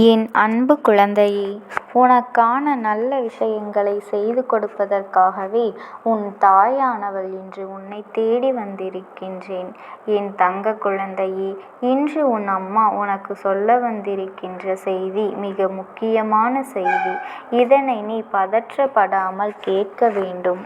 என் அன்பு குழந்தையே, உனக்கான நல்ல விஷயங்களை செய்து கொடுப்பதற்காகவே உன் தாயானவள் இன்று உன்னை தேடி வந்திருக்கின்றேன். என் தங்க குழந்தையே, இன்று உன் அம்மா உனக்கு சொல்ல வந்திருக்கின்ற செய்தி மிக முக்கியமான செய்தி. இதனை நீ பதற்றப்படாமல் கேட்க வேண்டும்.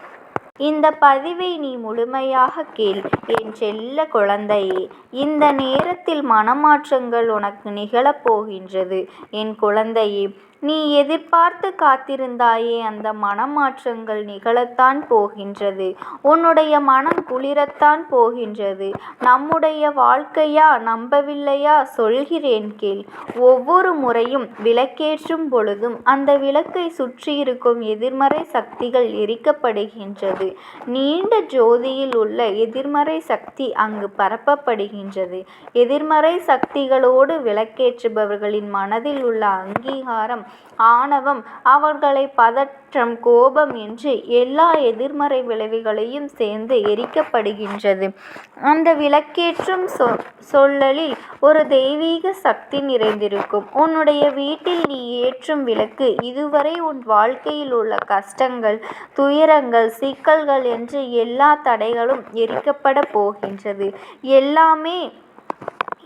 இந்த பதிவை நீ முழுமையாக கேள் என் செல்ல குழந்தையே. இந்த நேரத்தில் மனமாற்றங்கள் உனக்கு நிகழப்போகின்றது என் குழந்தையே. நீ எதிர்பார்த்து காத்திருந்தாயே, அந்த மனமாற்றங்கள் நிகழத்தான் போகின்றது. உன்னுடைய மனம் குளிரத்தான் போகின்றது. நம்முடைய வாழ்க்கையா? நம்பவில்லையா? சொல்கிறேன் கேள். ஒவ்வொரு முறையும் விளக்கேற்றும் பொழுதும் அந்த விளக்கை சுற்றியிருக்கும் எதிர்மறை சக்திகள் எரிக்கப்படுகின்றது. நீண்ட ஜோதியில் உள்ள எதிர்மறை சக்தி அங்கு பரப்பப்படுகின்றது. எதிர்மறை சக்திகளோடு விளக்கேற்றுபவர்களின் மனதில் உள்ள அங்கீகாரம், ஆணவம், அவர்களை பதற்றம், கோபம் என்று எல்லா எதிர்மறை விளைவுகளையும் சேர்ந்து எரிக்கப்படுகின்றது. அந்த விளக்கேற்றும் சொல்லலில் ஒரு தெய்வீக சக்தி நிறைந்திருக்கும். உன்னுடைய வீட்டில் நீ ஏற்றும் விளக்கு இதுவரை உன் வாழ்க்கையில் உள்ள கஷ்டங்கள், துயரங்கள், சிக்கல்கள் என்று எல்லா தடைகளும் எரிக்கப்பட போகின்றது. எல்லாமே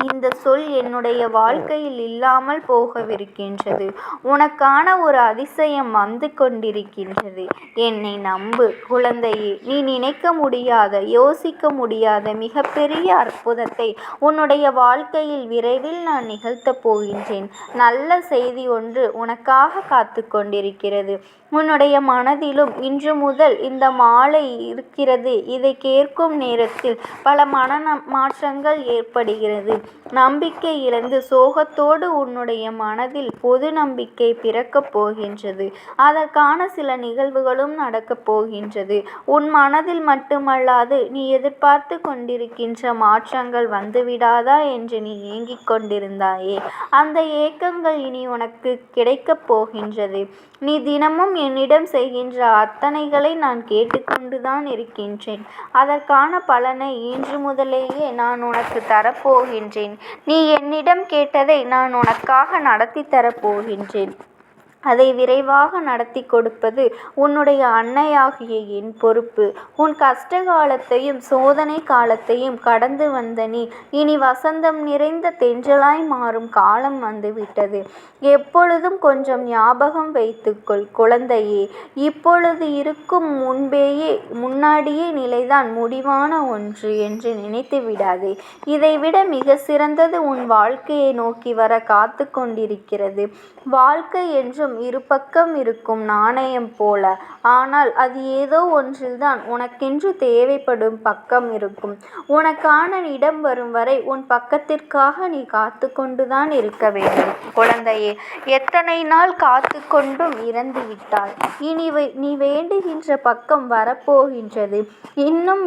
இந்த சொல் என்னுடைய வாழ்க்கையில் இல்லாமல் போகவிருக்கின்றது. உனக்கான ஒரு அதிசயம் வந்து கொண்டிருக்கின்றது. என்னை நம்பு குழந்தையே. நீ நினைக்க முடியாத, யோசிக்க முடியாத மிகப்பெரிய அற்புதத்தை உன்னுடைய வாழ்க்கையில் விரைவில் நான் நிகழ்த்தப் போகின்றேன். நல்ல செய்தி ஒன்று உனக்காக காத்து கொண்டிருக்கிறது. உன்னுடைய மனதிலும் இன்று முதல் இந்த மாலை இருக்கிறது. இதை கேட்கும் நேரத்தில் பல மாற்றங்கள் ஏற்படுகிறது. நம்பிக்கை இழந்து சோகத்தோடு உன்னுடைய மனதில் பொது நம்பிக்கை பிறக்கப் போகின்றது. அதற்கான சில நிகழ்வுகளும் நடக்கப் போகின்றது. உன் மனதில் மட்டுமல்லாது நீ எதிர்பார்த்து கொண்டிருக்கின்ற மாற்றங்கள் வந்துவிடாதா என்று நீ ஏங்கிக் கொண்டிருந்தாயே, அந்த ஏக்கங்கள் இனி உனக்கு கிடைக்கப் போகின்றது. நீ தினமும் என்னிடம் செய்கின்ற அத்தனைகளை நான் கேட்டுக்கொண்டுதான் இருக்கின்றேன். அதற்கான பலனை இன்று முதலேயே நான் உனக்கு தரப்போகின்றேன். நீ என்னிடம் கேட்டதை நான் உனக்காக நடத்தி தரப்போகின்றேன். அதை விரைவாக நடத்தி கொடுப்பது உன்னுடைய அன்னையாகிய என் பொறுப்பு. உன் கஷ்ட காலத்தையும் சோதனை காலத்தையும் கடந்து வந்த நீ இனி வசந்தம் நிறைந்த தென்றலாய் மாறும் காலம் வந்துவிட்டது. எப்பொழுதும் கொஞ்சம் ஞாபகம் வைத்துக்கொள் குழந்தையே. இப்பொழுது இருக்கும் முன்னாடியே நிலைதான் முடிவான ஒன்று என்று நினைத்து விடாதே. இதைவிட மிக சிறந்தது உன் வாழ்க்கையை நோக்கி வர காத்து கொண்டிருக்கிறது. வாழ்க்கை என்றும் இரு பக்கம் இருக்கும் நாணயம் போல. ஆனால் அது ஏதோ ஒன்றில்தான் உனக்கென்று தேவைப்படும் பக்கம் இருக்கும். உனக்கான இடம் வரும் வரை உன் பக்கத்திற்காக நீ காத்து கொண்டுதான் இருக்க வேண்டும் குழந்தையே. எத்தனை நாள் காத்து கொண்டும் இறந்து விட்டாய். இனி நீ வேண்டுகின்ற பக்கம் வரப்போகின்றது. இன்னும்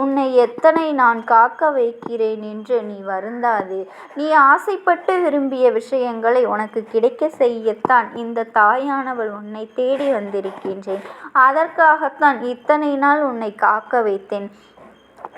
உன்னை எத்தனை நான் காக்க வைக்கிறேன் என்று நீ வருந்தாதே. நீ ஆசைப்பட்டு விரும்பிய விஷயங்களை உனக்கு கிடைக்க செய்யத்தான் இந்த தாயானவள் உன்னை தேடி வந்திருக்கின்றேன். அதற்காகத்தான் இத்தனை நாள் உன்னை காக்க வைத்தேன்.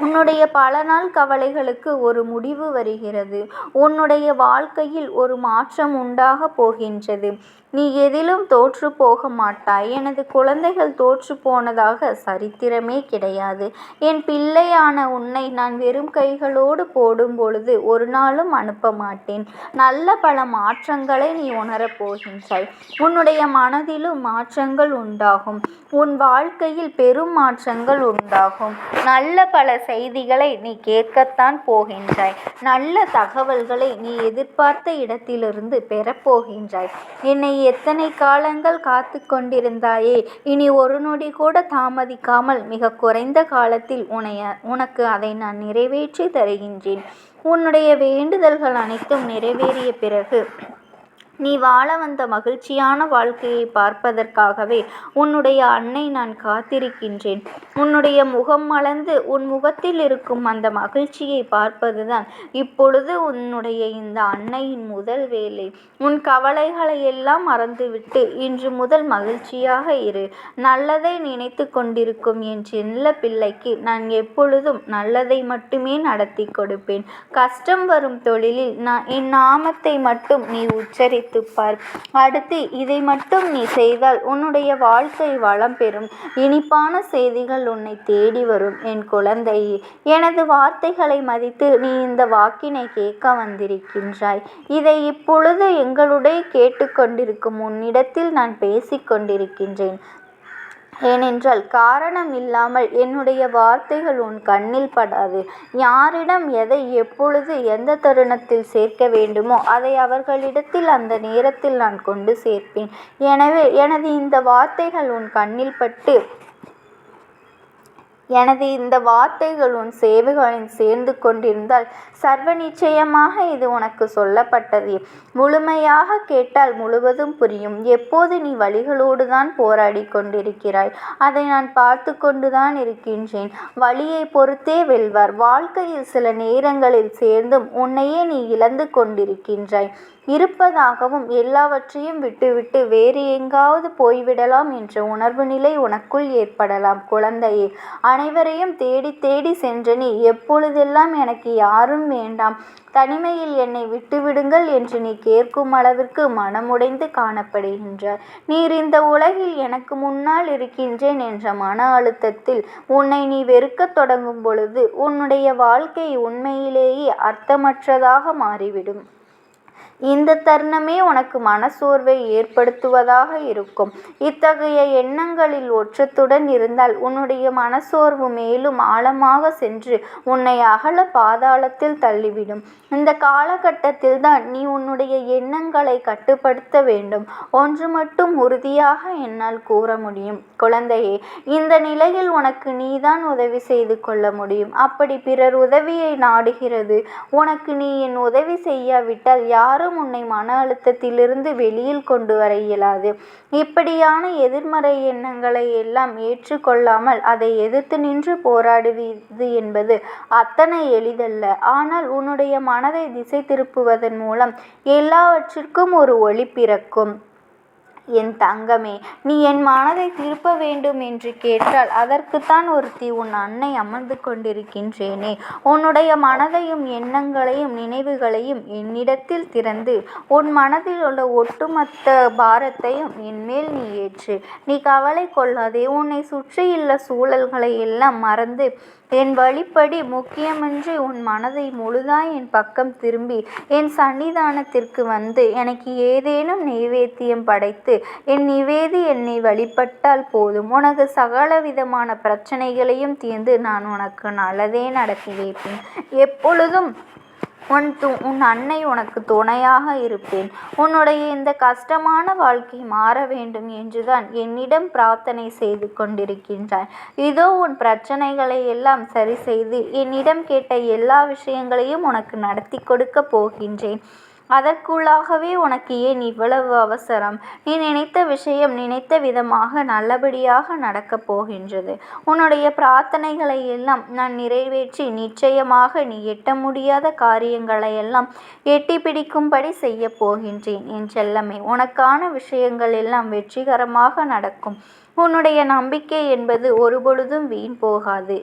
உன்னுடைய பல நாள் கவலைகளுக்கு ஒரு முடிவு வருகிறது. உன்னுடைய வாழ்க்கையில் ஒரு மாற்றம் உண்டாக போகின்றது. நீ எதிலும் தோற்று போக மாட்டாய். எனது குழந்தைகள் தோற்று போனதாக சரித்திரமே கிடையாது. என் பிள்ளையான உன்னை நான் வெறும் கைகளோடு போடும் பொழுது ஒரு நாளும் அனுப்ப மாட்டேன். நல்ல பல மாற்றங்களை நீ உணரப் போகின்றாய். உன்னுடைய மனதிலும் மாற்றங்கள் உண்டாகும். உன் வாழ்க்கையில் பெரும் மாற்றங்கள் உண்டாகும். நல்ல பல செய்திகளை நீ கேட்கத்தான் போகின்றாய். நல்ல தகவல்களை நீ எதிர்பார்த்த இடத்திலிருந்து பெறப்போகின்றாய். என்னை எத்தனை காலங்கள் காத்து கொண்டிருந்தாயே, இனி ஒரு நொடி கூட தாமதிக்காமல் மிக குறைந்த காலத்தில் உனக்கு அதை நான் நிறைவேற்றி தருகின்றேன். உன்னுடைய வேண்டுதல்கள் அனைத்தும் நிறைவேறிய பிறகு நீ வாழ வந்த மகிழ்ச்சியான வாழ்க்கையை பார்ப்பதற்காகவே உன்னுடைய அன்னை நான் காத்திருக்கின்றேன். உன்னுடைய முகம் மலர்ந்து உன் முகத்தில் இருக்கும் அந்த மகிழ்ச்சியை பார்ப்பதுதான் இப்பொழுது உன்னுடைய இந்த அன்னையின் முதல் வேலை. உன் கவலைகளை எல்லாம் மறந்துவிட்டு இன்று முதல் மகிழ்ச்சியாக இரு. நல்லதை நினைத்து கொண்டிருக்கும் என் செல்ல பிள்ளைக்கு நான் எப்பொழுதும் நல்லதை மட்டுமே நடத்தி கொடுப்பேன். கஷ்டம் வரும் தொழிலில் என் நாமத்தை மட்டும் நீ உச்சரித்து யோசித்துப் பார். அடுத்து இதை மட்டும் நீ செய்தால் உன்னுடைய வாழ்க்கை வளம் பெறும். இனிப்பான செய்திகள் உன்னை தேடி வரும். என் குழந்தையே, எனது வார்த்தைகளை மதித்து நீ இந்த வாக்கினை கேட்க வந்திருக்கின்றாய். இதை இப்பொழுது எங்களுடைய கேட்டுக்கொண்டிருக்கும் உன்னிடத்தில் நான் பேசிக் கொண்டிருக்கின்றேன். ஏனென்றால் காரணம் இல்லாமல் என்னுடைய வார்த்தைகள் உன் கண்ணில் படாது. யாரிடம் எதை எப்பொழுது எந்த தருணத்தில் சேர்க்க வேண்டுமோ அதை அவர்களிடத்தில் அந்த நேரத்தில் நான் கொண்டு சேர்ப்பேன். எனவே எனது இந்த வார்த்தைகள் உன் கண்ணில் பட்டு இந்த வார்த்தைகள் உன் சேவைகளில் சேர்ந்து கொண்டிருந்தால் சர்வ நிச்சயமாக இது உனக்கு சொல்லப்பட்டது. முழுமையாக கேட்டால் முழுவதும் புரியும். எப்போது நீ வலிகளோடு தான் போராடி கொண்டிருக்கிறாய், அதை நான் பார்த்து கொண்டுதான் இருக்கின்றேன். வலியை பொறுத்தே வெல்வார். வாழ்க்கையில் சில நேரங்களில் சேர்ந்தும் உன்னையே நீ இழந்து கொண்டிருக்கின்றாய். இருப்பதாகவும் எல்லாவற்றையும் விட்டுவிட்டு வேறு எங்காவது போய்விடலாம் என்ற உணர்வு நிலை உனக்குள் ஏற்படலாம். குழந்தையே, அனைவரையும் தேடி தேடி சென்ற நீ எப்பொழுதெல்லாம் எனக்கு யாரும் வேண்டாம், தனிமையில் என்னை விட்டுவிடுங்கள் என்று நீ கேட்கும் அளவிற்கு மனமுடைந்து காணப்படுகின்றாய். நீர் இந்த உலகில் எனக்கு முன்னால் இருக்கின்றேன் என்ற மன அழுத்தத்தில் உன்னை நீ வெறுக்கத் தொடங்கும் பொழுது உன்னுடைய வாழ்க்கை உண்மையிலேயே அர்த்தமற்றதாக மாறிவிடும். இந்த தருணமே உனக்கு மனசோர்வை ஏற்படுத்துவதாக இருக்கும். இத்தகைய எண்ணங்களில் ஒற்றத்துடன் இருந்தால் உன்னுடைய மனசோர்வு மேலும் ஆழமாக சென்று உன்னை அகல பாதாளத்தில் தள்ளிவிடும். இந்த காலகட்டத்தில் தான் நீ உன்னுடைய எண்ணங்களை கட்டுப்படுத்த வேண்டும். ஒன்று மட்டும் உறுதியாக என்னால் கூற முடியும் குழந்தையே, இந்த நிலையில் உனக்கு நீதான் உதவி செய்து கொள்ள முடியும். அப்படி பிறர் உதவியை நாடுகிறது உனக்கு நீ என் உதவி செய்யாவிட்டால் யாரும் உன்னை மன அழுத்தத்திலிருந்து வெளியில் கொண்டு வர இயலாது. இப்படியான எதிர்மறை எண்ணங்களை எல்லாம் ஏற்றுக்கொள்ளாமல் அதை எதிர்த்து நின்று போராடுவது என்பது அத்தனை எளிதல்ல. ஆனால் உன்னுடைய மனதை திசை திருப்புவதன் மூலம் எல்லாவற்றிற்கும் ஒரு ஒளி பிறக்கும். என் தங்கமே, நீ என் மனதை திருப்ப வேண்டும் என்று கேட்டால் அதற்குத்தான் ஒருத்தி உன் அன்னை அமர்ந்து கொண்டிருக்கின்றேனே. உன்னுடைய மனதையும் எண்ணங்களையும் நினைவுகளையும் என்னிடத்தில் திறந்து உன் மனதில் உள்ள ஒட்டுமொத்த பாரத்தையும் என்மேல் நீ ஏற்று. நீ கவலை கொள்ளாதே. உன்னை சுற்றியுள்ள சூழல்களை எல்லாம் மறந்து என் வழிப்படி முக்கியமின்றி உன் மனதை முழுதாய் என் பக்கம் திரும்பி என் சன்னிதானத்திற்கு வந்து எனக்கு ஏதேனும் நைவேத்தியம் படைத்து என் நிவேதி என்னை வழிபட்டால் போதும். உனக்கு சகல விதமான பிரச்சனைகளையும் தீர்ந்து நான் உனக்கு நல்லதே நடத்தி வைப்பேன். எப்பொழுதும் உன் அன்னை உனக்கு துணையாக இருப்பேன். உன்னுடைய இந்த கஷ்டமான வாழ்க்கை மாற வேண்டும் என்றுதான் என்னிடம் பிரார்த்தனை செய்து கொண்டிருக்கின்றாய். இதோ உன் பிரச்சனைகளை எல்லாம் சரி செய்து என்னிடம் கேட்ட எல்லா விஷயங்களையும் உனக்கு நடத்தி கொடுக்க போகின்றேன். அதற்குள்ளாகவே உனக்கு ஏன் இவ்வளவு அவசரம்? நீ நினைத்த விஷயம் நினைத்த விதமாக நல்லபடியாக நடக்கப் போகின்றது. உன்னுடைய பிரார்த்தனைகளை எல்லாம் நான் நிறைவேற்றி நிச்சயமாக நீ எட்ட முடியாத காரியங்களை எல்லாம் எட்டி பிடிக்கும்படி செய்ய போகின்றேன். என் செல்லமே, உனக்கான விஷயங்கள் எல்லாம் வெற்றிகரமாக நடக்கும். உன்னுடைய நம்பிக்கை என்பது ஒருபொழுதும் வீண் போகாது.